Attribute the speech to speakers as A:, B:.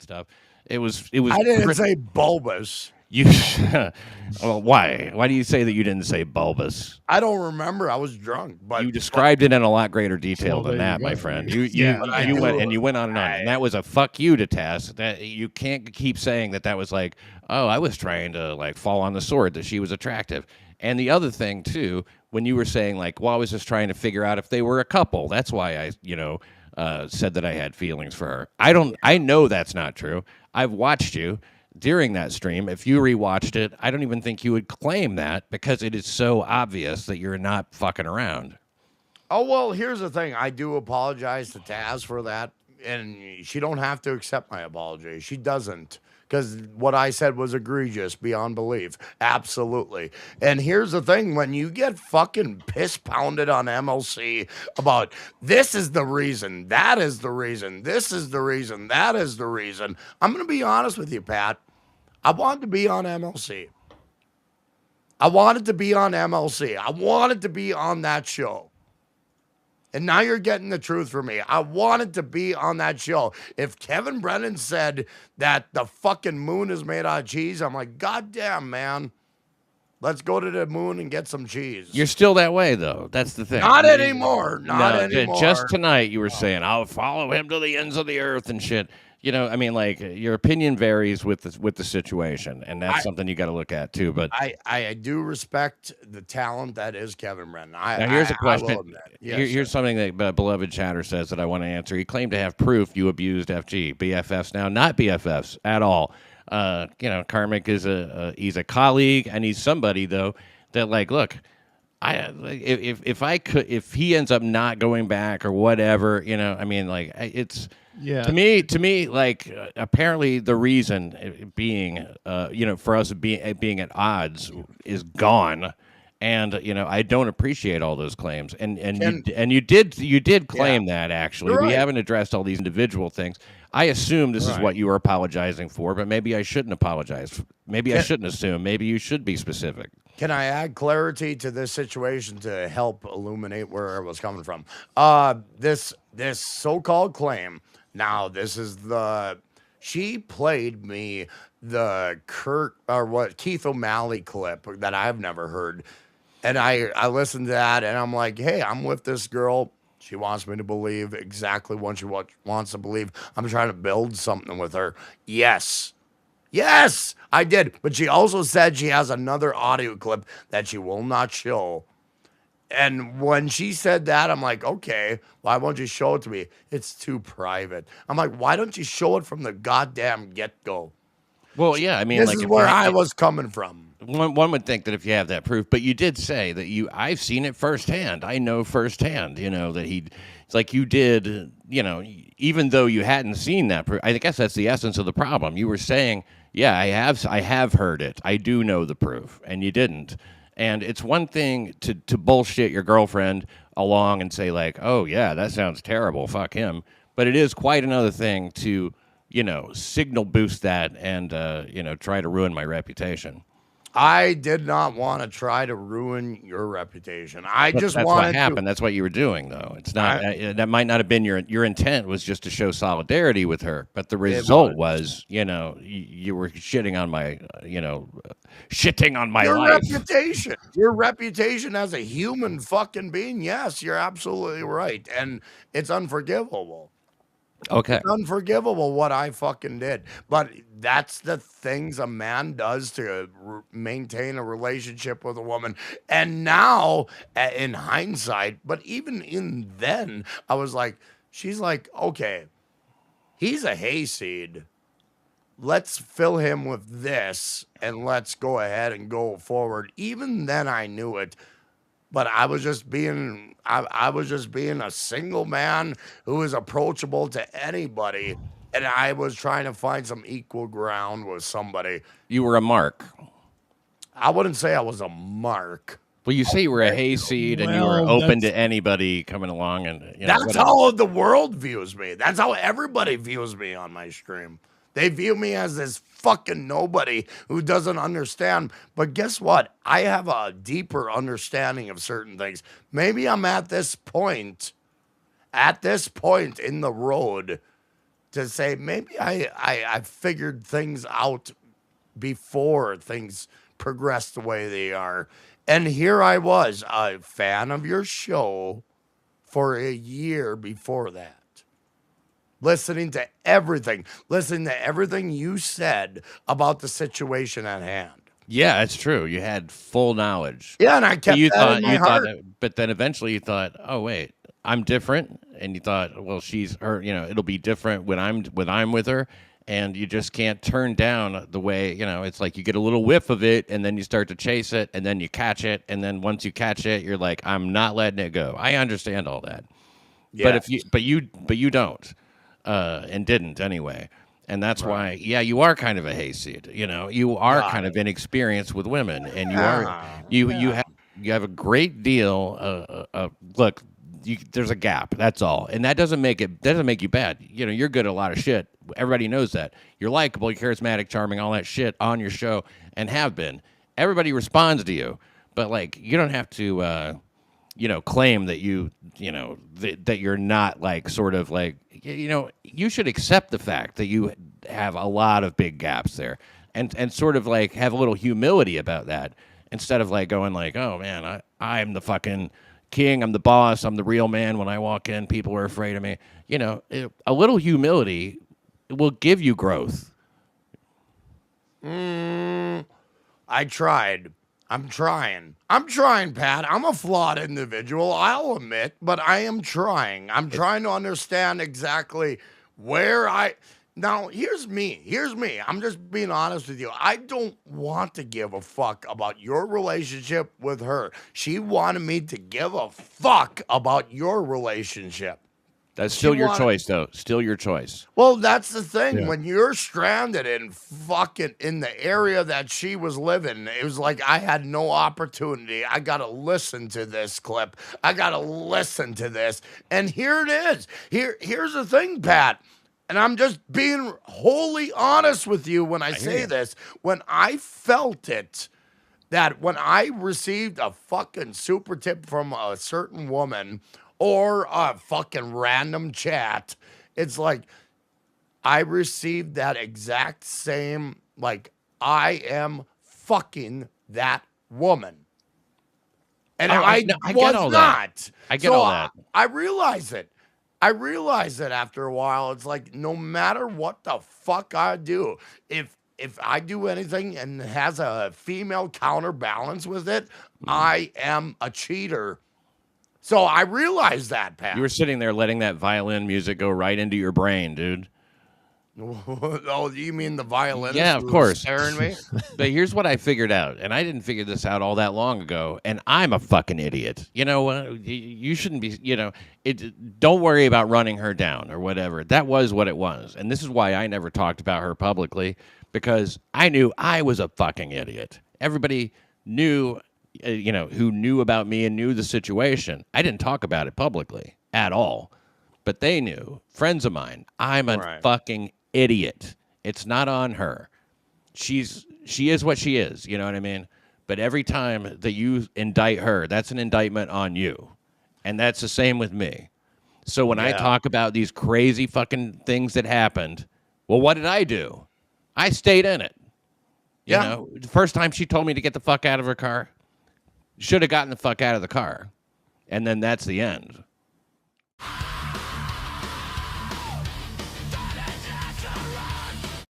A: stuff. It was. It was.
B: I didn't say bulbous.
A: You. Well, why? Why do you say that you didn't say bulbous?
B: I don't remember. I was drunk, but
A: You described it in a lot greater detail
C: Well,
A: than
C: there you
A: that, my
C: go.
A: friend.
C: Yeah,
B: but I
A: You
B: do-
A: went and you went on and on. And that was a fuck you to Tess. That you can't keep saying that was like, oh, I was trying to like fall on the sword that she was attractive. And the other thing too, when you were saying like, well, I was just trying to figure out if they were a couple. That's why I, said that I had feelings for her. I know that's not true. I've watched you during that stream. If you rewatched it, I don't even think you would claim that because it is so obvious that you're not fucking around.
B: Oh, well, here's the thing. I do apologize to Taz for that, and she don't have to accept my apology. She doesn't, because what I said was egregious beyond belief. Absolutely. And here's the thing. When you get fucking piss pounded on MLC about this is the reason, that is the reason, this is the reason, that is the reason, I'm going to be honest with you, Pat. I wanted to be on MLC. I wanted to be on MLC. I wanted to be on that show. And now you're getting the truth from me. I wanted to be on that show. If Kevin Brennan said that the fucking moon is made out of cheese, I'm like, God damn, man. Let's go to the moon and get some cheese.
A: You're still that way, though. That's the thing.
B: Not anymore. Not anymore.
A: Just tonight, you were saying, I'll follow him to the ends of the earth and shit. I mean, like, your opinion varies with the situation, and that's something you got to look at, too. But
B: I do respect the talent that is Kevin Brennan.
A: now here's a question.
B: Yes,
A: Here's something that beloved chatter says that I want to answer. He claimed to have proof you abused FG. BFFs now, not BFFs at all. Karmic is he's a colleague, and he's somebody, though, that, like, look, if he ends up not going back or whatever, I mean, like, it's...
C: Yeah.
A: To me, like apparently the reason being, for us being at odds is gone, and I don't appreciate all those claims, and you did claim that actually.
B: You're
A: We
B: right.
A: haven't addressed all these individual things. I assume this is what you were apologizing for, but maybe I shouldn't apologize. Maybe I shouldn't assume. Maybe you should be specific.
B: Can I add clarity to this situation to help illuminate where it was coming from? This so-called claim. Now, this is she played me the Keith O'Malley clip that I've never heard. And I listened to that and I'm like, hey, I'm with this girl. She wants me to believe exactly what she wants to believe. I'm trying to build something with her. Yes, I did. But she also said she has another audio clip that she will not show. And when she said that, I'm like, okay, why won't you show it to me? It's too private. I'm like, why don't you show it from the goddamn get-go?
A: Well, yeah, I mean,
B: This
A: like
B: is
A: if
B: where
A: you-
B: I was coming from.
A: One would think that if you have that proof, but you did say that I've seen it firsthand. I know firsthand, that it's like you did, even though you hadn't seen that proof. I guess that's the essence of the problem. You were saying, yeah, I have heard it. I do know the proof, and you didn't. And it's one thing to bullshit your girlfriend along and say like, oh yeah, that sounds terrible, fuck him. But it is quite another thing to, signal boost that and, try to ruin my reputation.
B: I did not want to try to ruin your reputation.
A: That's
B: wanted
A: what happened. That's what you were doing, though. It's not that might not have been your intent. Was just to show solidarity with her, but the result was, you were shitting on my, shitting on my
B: your
A: life.
B: Your reputation as a human fucking being. Yes, you're absolutely right, and it's unforgivable.
A: Okay.
B: It's unforgivable what I fucking did. But that's the things a man does to maintain a relationship with a woman. And now, in hindsight, but even in then, I was like, she's like, okay, he's a hayseed. Let's fill him with this and let's go ahead and go forward. Even then I knew it. But I was just being a single man who was approachable to anybody, and I was trying to find some equal ground with somebody.
A: You were a mark.
B: I wouldn't say I was a mark.
A: Well, you say you were a hayseed and you were open to anybody coming along, and
B: that's how the world views me. That's how everybody views me on my stream. They view me as this fucking nobody who doesn't understand. But guess what? I have a deeper understanding of certain things. Maybe I'm at this point in the road to say maybe I figured things out before things progress the way they are. And here I was, a fan of your show for a year before that. Listening to everything you said about the situation at hand.
A: Yeah, it's true. You had full knowledge.
B: Yeah, and I
A: But
B: kept that in my heart.
A: but then eventually you thought, oh wait, I'm different, and you thought, well, she's her. It'll be different when I'm with her, and you just can't turn down the way. It's like you get a little whiff of it, and then you start to chase it, and then you catch it, and then once you catch it, you're like, I'm not letting it go. I understand all that,
B: Yes.
A: but you don't, and didn't anyway. And that's why, yeah, you are kind of a hayseed. You are kind of inexperienced with women, and you have a great deal. Look, there's a gap. That's all, and that doesn't make you bad. You're good at a lot of shit. Everybody knows that. You're likable, you're charismatic, charming, all that shit on your show, and have been. Everybody responds to you, but like you don't have to. Claim that that you're not like sort of like, you should accept the fact that you have a lot of big gaps there and sort of like have a little humility about that instead of like going like, oh man, I'm the fucking king. I'm the boss. I'm the real man. When I walk in, people are afraid of me. A little humility will give you growth.
B: I tried. I'm trying, Pat. I'm a flawed individual, I'll admit, but I am trying. I'm trying to understand exactly where Now, here's me. I'm just being honest with you. I don't want to give a fuck about your relationship with her. She wanted me to give a fuck about your relationship.
A: That's still your choice, though. Still your choice.
B: Well, that's the thing.
C: Yeah.
B: When you're stranded in fucking in the area that she was living, it was like I had no opportunity. I got to listen to this clip. I got to listen to this. And here it is. Here's the thing, Pat. And I'm just being wholly honest with you when I say this. When I felt it, that when I received a fucking super tip from a certain woman or a fucking random chat, it's like I received that exact same, like, I am fucking that woman. And I
A: get all
B: not.
A: I get all that.
B: I realize it. I realize that after a while, it's like no matter what the fuck I do, if I do anything and it has a female counterbalance with it, I am a cheater. So I realize that, Pat.
A: You were sitting there letting that violin music go right into your brain, dude.
B: Oh, you mean the violinist?
A: Yeah, of course.
B: Staring me?
A: But here's what I figured out, and I didn't figure this out all that long ago, and I'm a fucking idiot. You shouldn't be, don't worry about running her down or whatever. That was what it was. And this is why I never talked about her publicly, because I knew I was a fucking idiot. Everybody knew, who knew about me and knew the situation. I didn't talk about it publicly at all, but they knew. Friends of mine, I'm a fucking idiot. It's not on her. She is what she is, you know what I mean? But every time that you indict her, that's an indictment on you. And that's the same with me. So when I talk about these crazy fucking things that happened, well, what did I do? I stayed in it. You know, the first time she told me to get the fuck out of her car, should have gotten the fuck out of the car. And then that's the end.